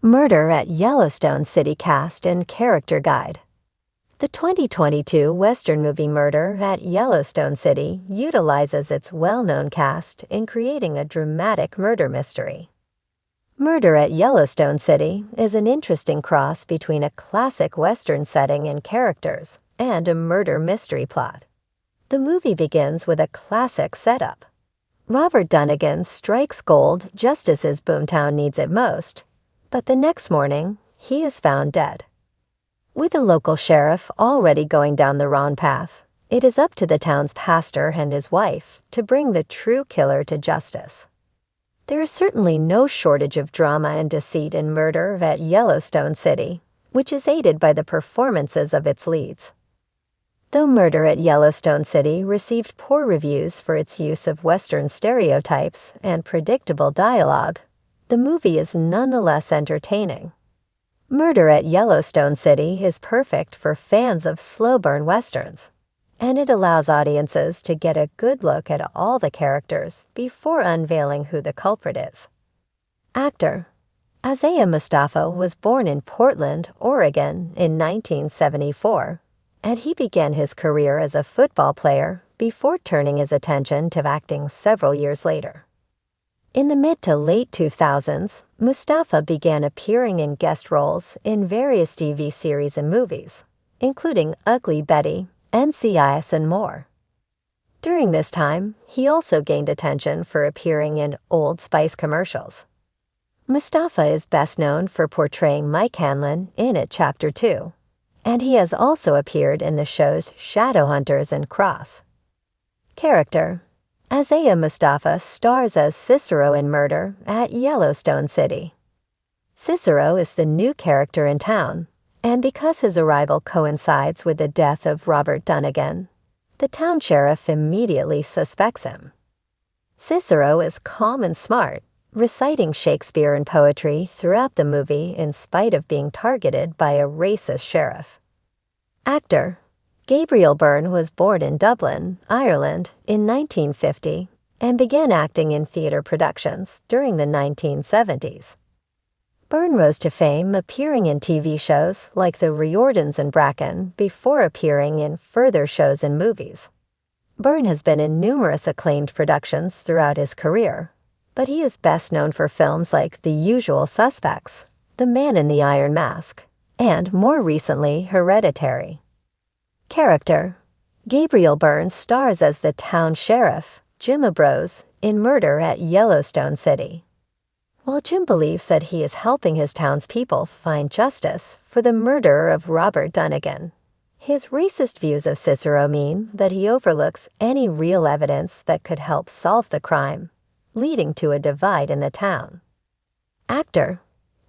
Murder at Yellowstone City Cast and Character Guide. The 2022 Western movie Murder at Yellowstone City utilizes its well-known cast in creating a dramatic murder mystery. Murder at Yellowstone City is an interesting cross between a classic Western setting and characters and a murder mystery plot. The movie begins with a classic setup. Robert Dunnigan strikes gold just as his boomtown needs it most, but the next morning, he is found dead. With the local sheriff already going down the wrong path, it is up to the town's pastor and his wife to bring the true killer to justice. There is certainly no shortage of drama and deceit in Murder at Yellowstone City, which is aided by the performances of its leads. Though Murder at Yellowstone City received poor reviews for its use of Western stereotypes and predictable dialogue, the movie is nonetheless entertaining. Murder at Yellowstone City is perfect for fans of slow-burn westerns, and it allows audiences to get a good look at all the characters before unveiling who the culprit is. Actor Isaiah Mustafa was born in Portland, Oregon in 1974, and he began his career as a football player before turning his attention to acting several years later. In the mid to late 2000s, Mustafa began appearing in guest roles in various TV series and movies, including Ugly Betty, NCIS, and more. During this time, he also gained attention for appearing in Old Spice commercials. Mustafa is best known for portraying Mike Hanlon in It Chapter 2, and he has also appeared in the shows Shadowhunters and Cross. Character Isaiah Mustafa stars as Cicero in Murder at Yellowstone City. Cicero is the new character in town, and because his arrival coincides with the death of Robert Dunnigan, the town sheriff immediately suspects him. Cicero is calm and smart, reciting Shakespeare and poetry throughout the movie in spite of being targeted by a racist sheriff. Actor Gabriel Byrne was born in Dublin, Ireland, in 1950 and began acting in theater productions during the 1970s. Byrne rose to fame appearing in TV shows like The Riordans and Bracken before appearing in further shows and movies. Byrne has been in numerous acclaimed productions throughout his career, but he is best known for films like The Usual Suspects, The Man in the Iron Mask, and more recently, Hereditary. Character Gabriel Byrne stars as the town sheriff, Jim Ambrose, in Murder at Yellowstone City. While Jim believes that he is helping his townspeople find justice for the murder of Robert Dunnigan, his racist views of Cicero mean that he overlooks any real evidence that could help solve the crime, leading to a divide in the town. Actor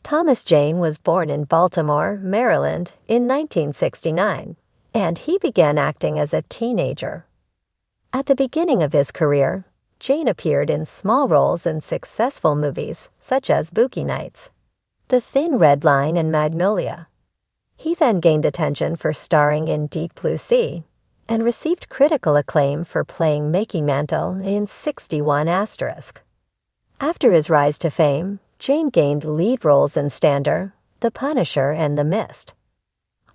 Thomas Jane was born in Baltimore, Maryland, in 1969, and he began acting as a teenager. At the beginning of his career, Jane appeared in small roles in successful movies such as Boogie Nights, The Thin Red Line, and Magnolia. He then gained attention for starring in Deep Blue Sea and received critical acclaim for playing Mickey Mantle in 61 Asterisk. After his rise to fame, Jane gained lead roles in Stander, The Punisher, and The Mist.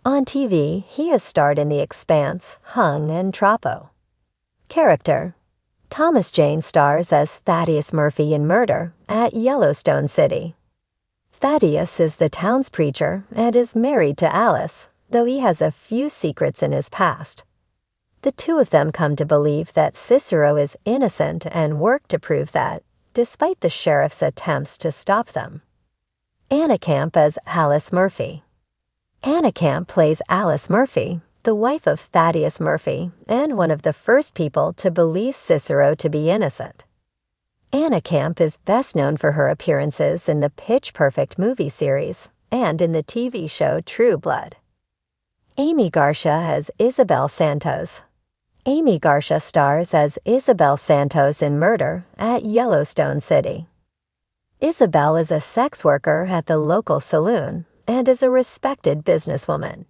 On TV, he has starred in The Expanse, Hung, and Troppo. Character Thomas Jane stars as Thaddeus Murphy in Murder at Yellowstone City. Thaddeus is the town's preacher and is married to Alice, though he has a few secrets in his past. The two of them come to believe that Cicero is innocent and work to prove that, despite the sheriff's attempts to stop them. Anna Camp as Alice Murphy. Anna Camp plays Alice Murphy, the wife of Thaddeus Murphy, and one of the first people to believe Cicero to be innocent. Anna Camp is best known for her appearances in the Pitch Perfect movie series and in the TV show True Blood. Amy Garcia as Isabel Santos. Amy Garcia stars as Isabel Santos in Murder at Yellowstone City. Isabel is a sex worker at the local saloon and is a respected businesswoman.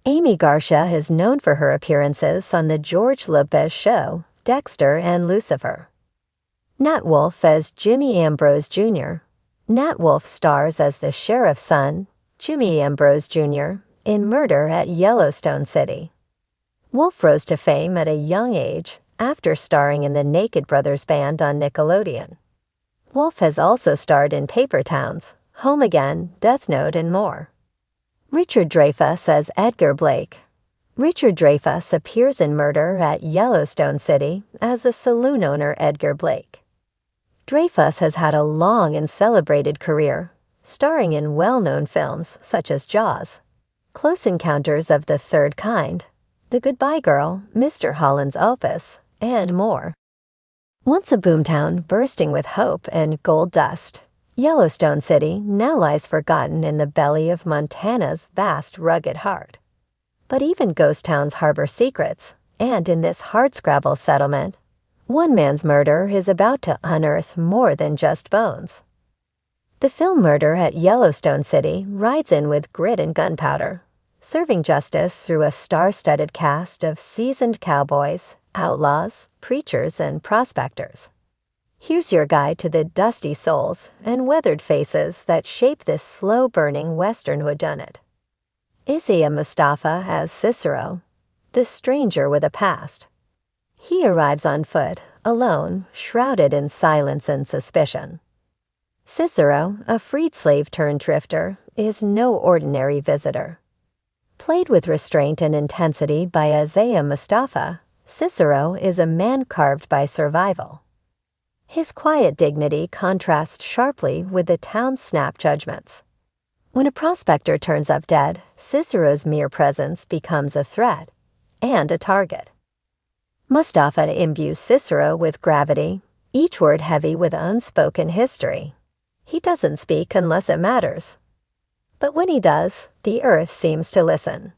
Amy Garcia is known for her appearances on the George Lopez show, Dexter, and Lucifer. Nat Wolff as Jimmy Ambrose Jr., Nat Wolff stars as the sheriff's son, Jimmy Ambrose Jr., in Murder at Yellowstone City. Wolff rose to fame at a young age after starring in the Naked Brothers Band on Nickelodeon. Wolff has also starred in Paper Towns, Home Again, Death Note, and more. Richard Dreyfuss as Edgar Blake. Richard Dreyfuss appears in Murder at Yellowstone City as the saloon owner Edgar Blake. Dreyfuss has had a long and celebrated career, starring in well-known films such as Jaws, Close Encounters of the Third Kind, The Goodbye Girl, Mr. Holland's Opus, and more. Once a boomtown bursting with hope and gold dust, Yellowstone City now lies forgotten in the belly of Montana's vast, rugged heart. But even ghost towns harbor secrets, and in this hardscrabble settlement, one man's murder is about to unearth more than just bones. The film Murder at Yellowstone City rides in with grit and gunpowder, serving justice through a star-studded cast of seasoned cowboys, outlaws, preachers, and prospectors. Here's your guide to the dusty souls and weathered faces that shape this slow-burning Western whodunit. Isaiah Mustafa as Cicero, the stranger with a past. He arrives on foot, alone, shrouded in silence and suspicion. Cicero, a freed slave turned drifter, is no ordinary visitor. Played with restraint and intensity by Isaiah Mustafa, Cicero is a man carved by survival. His quiet dignity contrasts sharply with the town's snap judgments. When a prospector turns up dead, Cicero's mere presence becomes a threat and a target. Mustafa imbues Cicero with gravity, each word heavy with unspoken history. He doesn't speak unless it matters. But when he does, the earth seems to listen.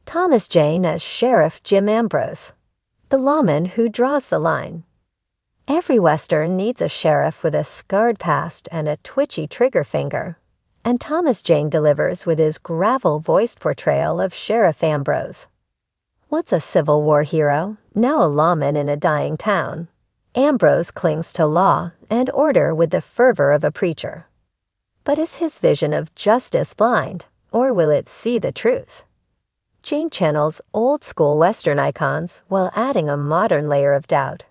Thomas Jane as Sheriff Jim Ambrose, the lawman who draws the line. Every Western needs a sheriff with a scarred past and a twitchy trigger finger, and Thomas Jane delivers with his gravel-voiced portrayal of Sheriff Ambrose. Once a Civil War hero, now a lawman in a dying town, Ambrose clings to law and order with the fervor of a preacher. But is his vision of justice blind, or will it see the truth? Jane channels old-school Western icons while adding a modern layer of doubt,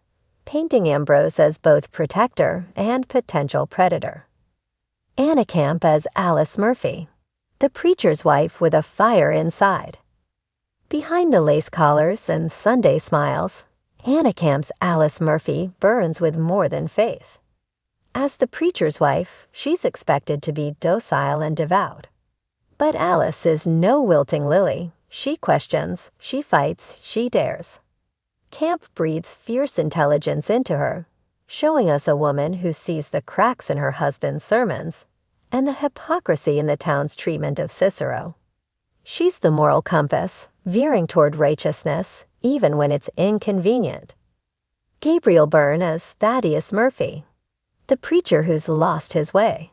painting Ambrose as both protector and potential predator. Anna Camp as Alice Murphy, the preacher's wife with a fire inside. Behind the lace collars and Sunday smiles, Anna Camp's Alice Murphy burns with more than faith. As the preacher's wife, she's expected to be docile and devout. But Alice is no wilting lily. She questions, she fights, she dares. Camp breathes fierce intelligence into her, showing us a woman who sees the cracks in her husband's sermons and the hypocrisy in the town's treatment of Cicero. She's the moral compass, veering toward righteousness, even when it's inconvenient. Gabriel Byrne as Thaddeus Murphy, the preacher who's lost his way.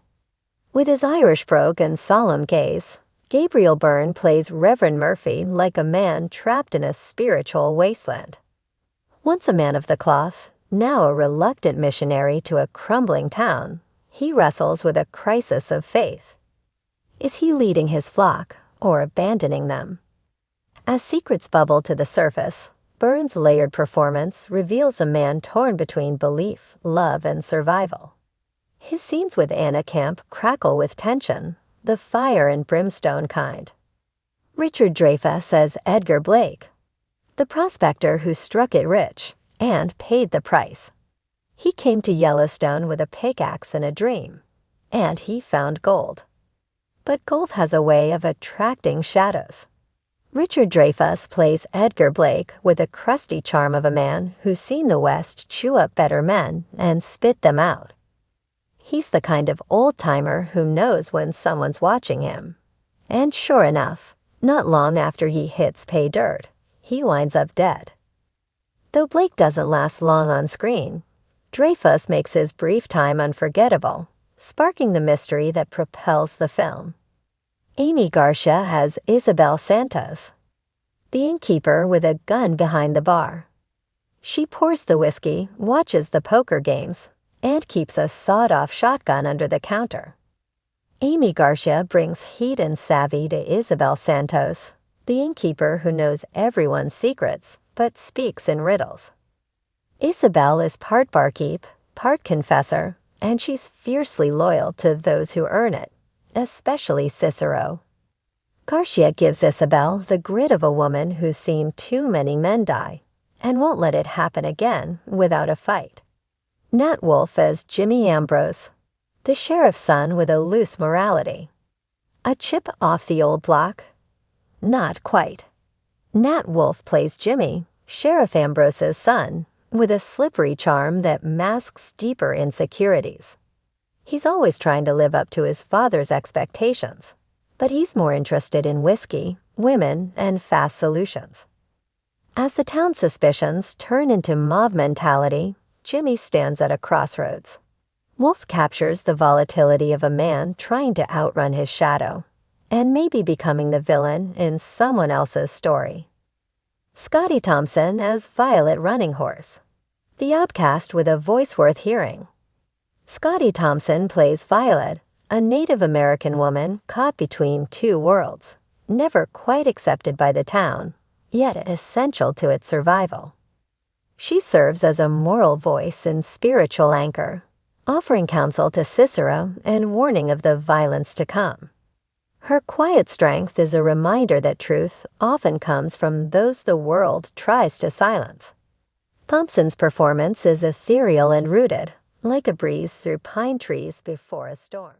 With his Irish brogue and solemn gaze, Gabriel Byrne plays Reverend Murphy like a man trapped in a spiritual wasteland. Once a man of the cloth, now a reluctant missionary to a crumbling town, he wrestles with a crisis of faith. Is he leading his flock or abandoning them? As secrets bubble to the surface, Byrne's layered performance reveals a man torn between belief, love, and survival. His scenes with Anna Camp crackle with tension, the fire and brimstone kind. Richard Dreyfuss as Edgar Blake, the prospector who struck it rich and paid the price. He came to Yellowstone with a pickaxe and a dream, and he found gold. But gold has a way of attracting shadows. Richard Dreyfuss plays Edgar Blake with the crusty charm of a man who's seen the West chew up better men and spit them out. He's the kind of old-timer who knows when someone's watching him. And sure enough, not long after he hits pay dirt, he winds up dead. Though Blake doesn't last long on screen, Dreyfuss makes his brief time unforgettable, sparking the mystery that propels the film. Amy Garcia has Isabel Santos, the innkeeper with a gun behind the bar. She pours the whiskey, watches the poker games, and keeps a sawed-off shotgun under the counter. Amy Garcia brings heat and savvy to Isabel Santos, the innkeeper who knows everyone's secrets but speaks in riddles. Isabel is part barkeep, part confessor, and she's fiercely loyal to those who earn it, especially Cicero. Garcia gives Isabel the grit of a woman who's seen too many men die and won't let it happen again without a fight. Nat Wolff as Jimmy Ambrose, the sheriff's son with a loose morality. A chip off the old block? Not quite. Nat Wolff plays Jimmy, Sheriff Ambrose's son, with a slippery charm that masks deeper insecurities. He's always trying to live up to his father's expectations, but he's more interested in whiskey, women, and fast solutions. As the town's suspicions turn into mob mentality, Jimmy stands at a crossroads. Wolff captures the volatility of a man trying to outrun his shadow, and maybe becoming the villain in someone else's story. Scotty Thompson as Violet Running Horse, the outcast with a voice worth hearing. Scotty Thompson plays Violet, a Native American woman caught between two worlds, never quite accepted by the town, yet essential to its survival. She serves as a moral voice and spiritual anchor, offering counsel to Cicero and warning of the violence to come. Her quiet strength is a reminder that truth often comes from those the world tries to silence. Thompson's performance is ethereal and rooted, like a breeze through pine trees before a storm.